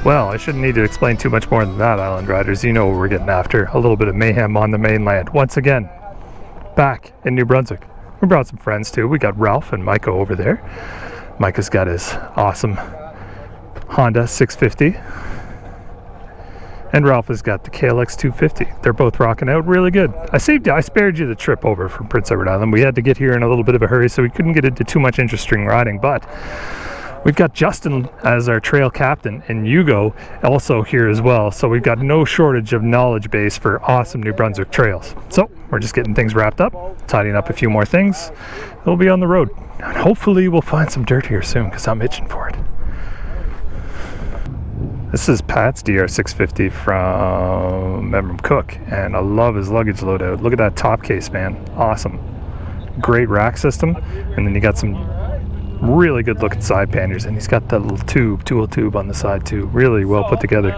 Well, I shouldn't need to explain too much more than that, Island Riders. You know what we're getting after. A little bit of mayhem on the mainland. Once again, back in New Brunswick. We brought some friends too. We got Ralph and Micah over there. Micah's got his awesome Honda 650. And Ralph has got the KLX 250. They're both rocking out really good. I spared you the trip over from Prince Edward Island. We had to get here in a little bit of a hurry, so we couldn't get into too much interesting riding, but we've got Justin as our trail captain and Hugo also here as well. So we've got no shortage of knowledge base for awesome New Brunswick trails. So we're just getting things wrapped up, tidying up a few more things. We'll be on the road. And hopefully we'll find some dirt here soon because I'm itching for it. This is Pat's DR650 from Memram Cook, and I love his luggage loadout. Look at that top case, man. Awesome. Great rack system, and then you got some really good looking side panniers, and he's got that little tool tube on the side too. Really well put together.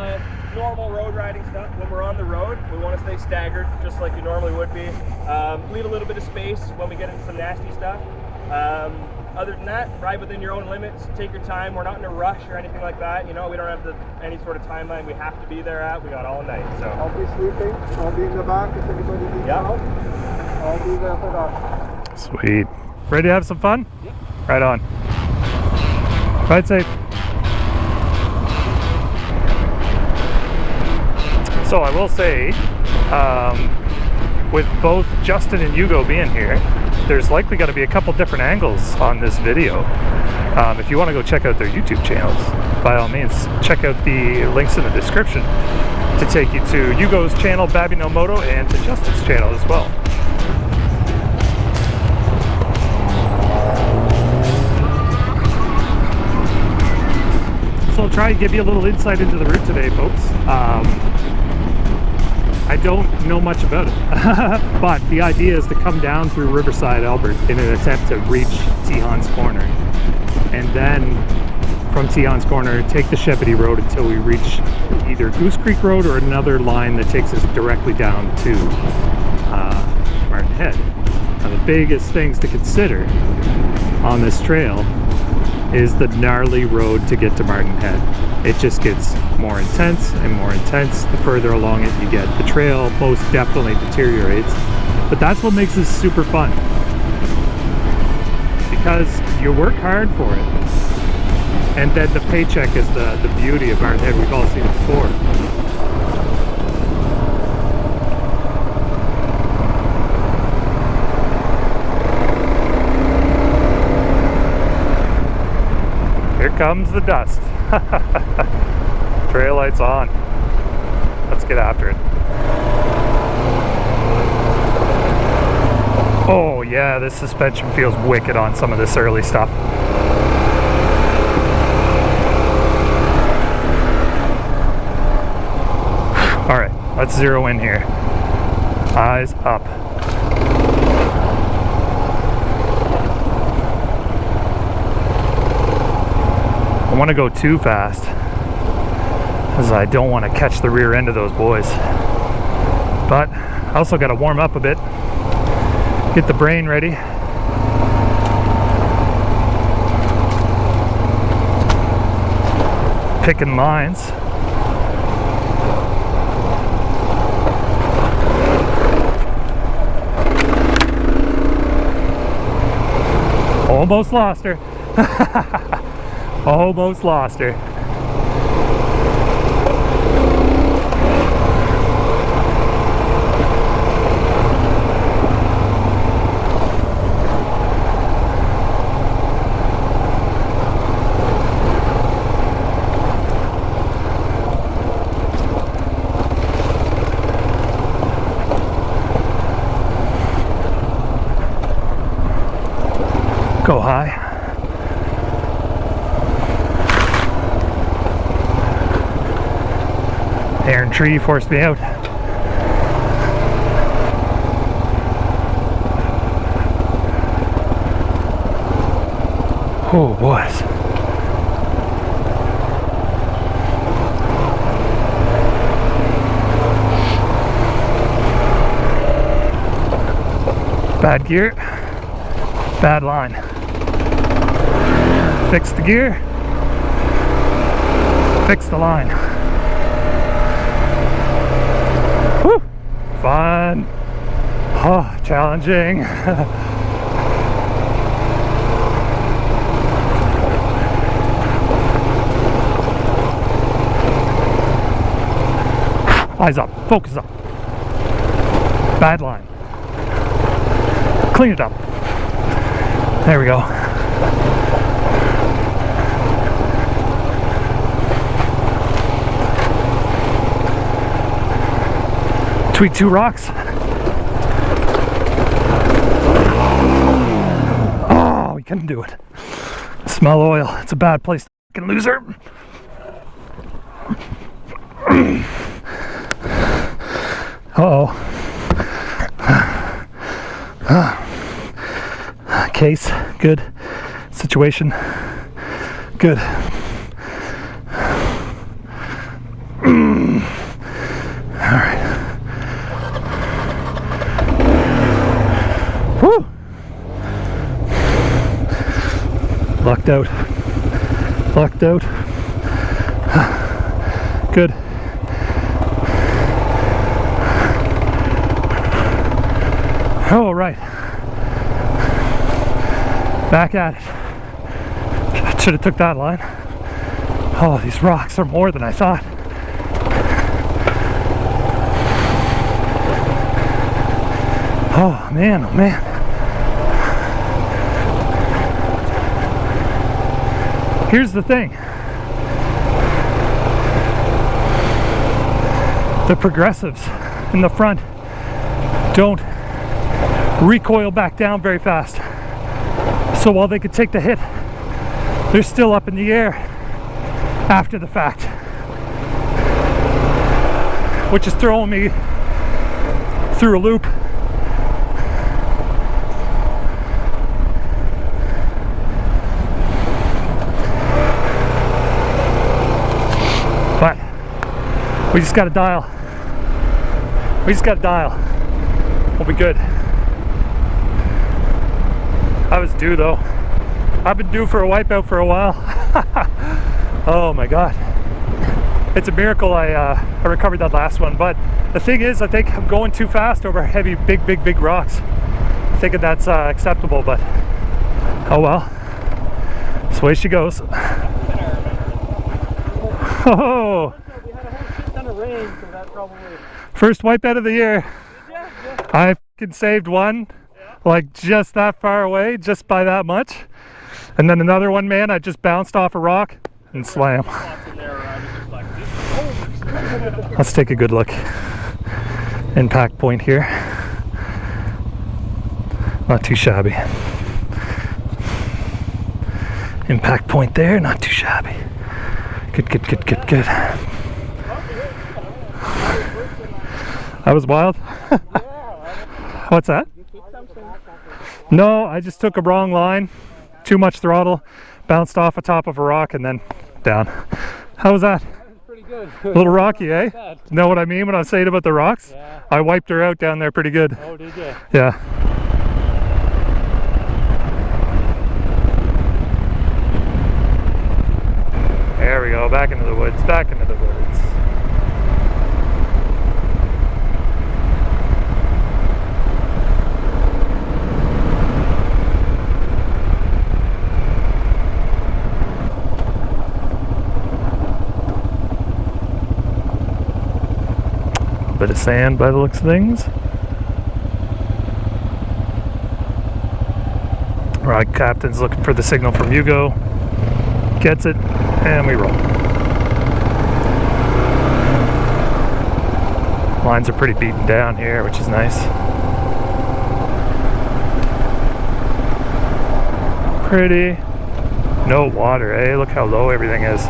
Normal road riding stuff. When we're on the road, we want to stay staggered, just like you normally would be. Leave a little bit of space when we get into some nasty stuff. Other than that, ride within your own limits, take your time. We're not in a rush or anything like that. You know, we don't have any sort of timeline we have to be there at. We got all night, so. I'll be sleeping. I'll be in the back if anybody needs help. I'll be there for that. Sweet. Ready to have some fun? Yep. Right on. Ride safe. So I will say, with both Justin and Hugo being here, there's likely going to be a couple different angles on this video. If you want to go check out their YouTube channels, by all means, check out the links in the description to take you to Hugo's channel, Babby No Moto, and to Justin's channel as well. So I'll try and give you a little insight into the route today, folks. I don't know much about it, but the idea is to come down through Riverside, Albert in an attempt to reach Tehan's Corner, and then from Tehan's Corner take the Shepherdie Road until we reach either Goose Creek Road or another line that takes us directly down to Martin Head. Now the biggest things to consider on this trail is the gnarly road to get to Martin Head. It just gets more intense and more intense the further along it you get. The trail most definitely deteriorates, but that's what makes this super fun, because you work hard for it, and then the paycheck is the beauty of Martin Head. We've all seen it before. Here comes the dust. Trail lights on. Let's get after it. Oh yeah, this suspension feels wicked on some of this early stuff. All right, let's zero in here. Eyes up. I don't want to go too fast, because I don't want to catch the rear end of those boys. But I also got to warm up a bit, get the brain ready. Picking lines. Almost lost her. Almost lost her. Go high. Air and tree forced me out. Oh, boys. Bad gear, bad line. Fix the gear, fix the line. Woo! Fun. Oh, challenging. Eyes up, focus up. Bad line. Clean it up. There we go. Between two rocks. Oh, we couldn't do it. Smell oil. It's a bad place to fucking lose her. Uh-oh. Case, good. Situation, good. Alright. Woo! Lucked out. Lucked out. Good. All right. Back at it. Should have took that line. Oh, these rocks are more than I thought. Oh man, oh man. Here's the thing. The progressives in the front don't recoil back down very fast. So while they could take the hit, they're still up in the air after the fact, which is throwing me through a loop. But we just got to dial. We just got to dial. We'll be good. I was due though. I've been due for a wipeout for a while. Oh my god. It's a miracle I recovered that last one. But the thing is, I think I'm going too fast over heavy, big rocks. I'm thinking that's acceptable, but oh well. That's the way she goes. Oh! We had a whole shit ton of rain, so that probably... First wipeout of the year. Yeah. I fucking saved one. Like just that far away, just by that much. And then another one, man, I just bounced off a rock and slam. Let's take a good look. Impact point here. Not too shabby. Impact point there, not too shabby. Good. That was wild. What's that? No, I just took a wrong line, too much throttle, bounced off the top of a rock and then down. How was that? That was pretty good. A little rocky, eh? Know what I mean when I say it about the rocks? Yeah. I wiped her out down there pretty good. Oh, did you? Yeah. There we go, back into the woods, back into the woods. Bit of sand by the looks of things. Rod captain's looking for the signal from Hugo. Gets it, and we roll. Lines are pretty beaten down here, which is nice. Pretty. No water, eh? Look how low everything is.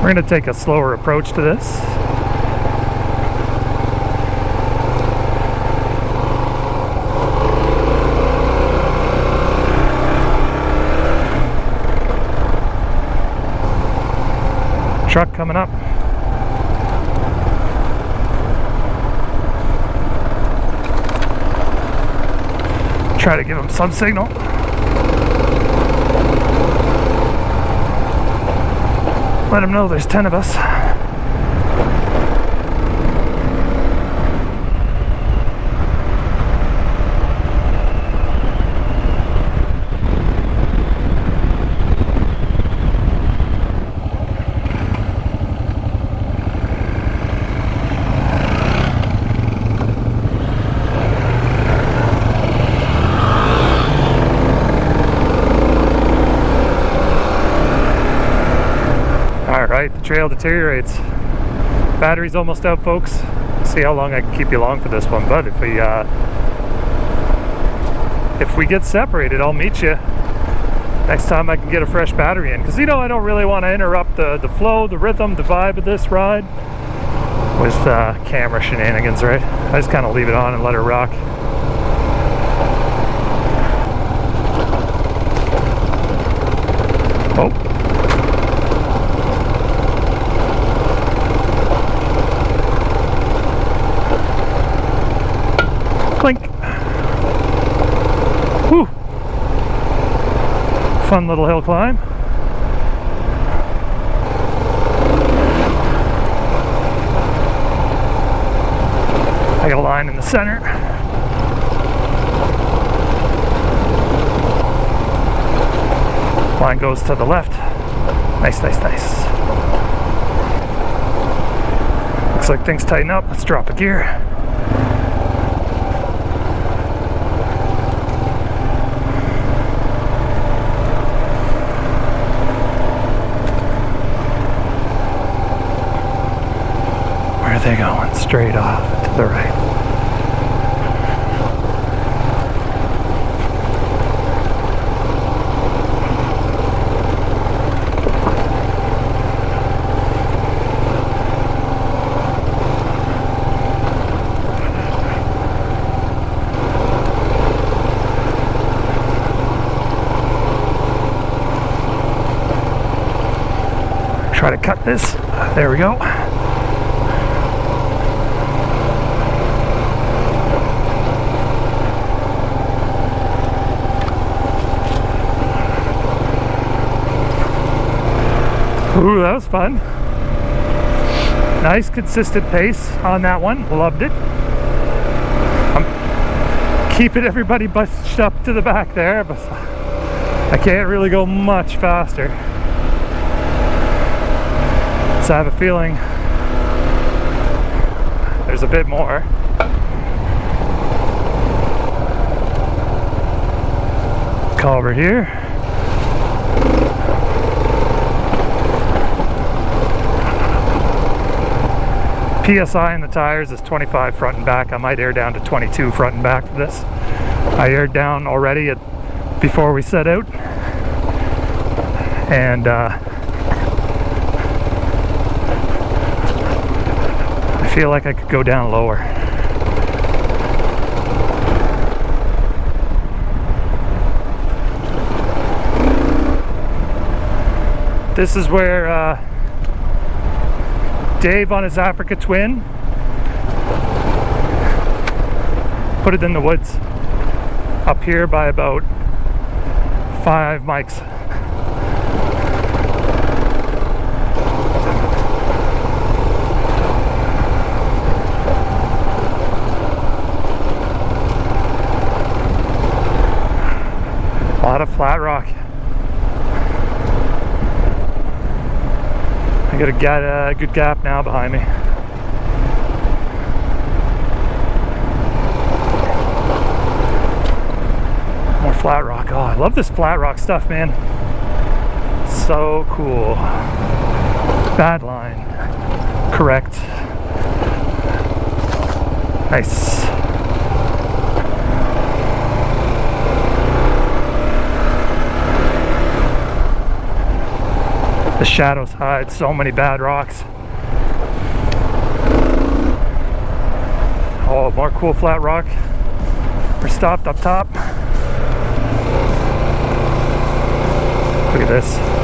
We're gonna take a slower approach to this. Truck coming up. Try to give him some signal. Let them know there's 10 of us. Alright, the trail deteriorates. Battery's almost out, folks. See how long I can keep you along for this one, but if we get separated, I'll meet you next time I can get a fresh battery in. Because, you know, I don't really want to interrupt the flow, the rhythm, the vibe of this ride with camera shenanigans, right? I just kind of leave it on and let her rock. Oh. Clink. Whew. Fun little hill climb. I got a line in the center. Line goes to the left. Nice, nice, nice. Looks like things tighten up. Let's drop a gear. They're going straight off to the right. Try to cut this. There we go. Ooh, that was fun. Nice consistent pace on that one. Loved it. I'm keeping everybody bunched up to the back there, but I can't really go much faster. So I have a feeling there's a bit more. Culvert here. PSI in the tires is 25 front and back. I might air down to 22 front and back for this. I aired down already before we set out, and I feel like I could go down lower. This is where Dave on his Africa Twin put it in the woods up here by about 5 mics. A lot of flat rock. I got a good gap now behind me. More flat rock. Oh, I love this flat rock stuff, man. So cool. Bad line. Correct. Nice. The shadows hide so many bad rocks. Oh, more cool flat rock. We're stopped up top. Look at this.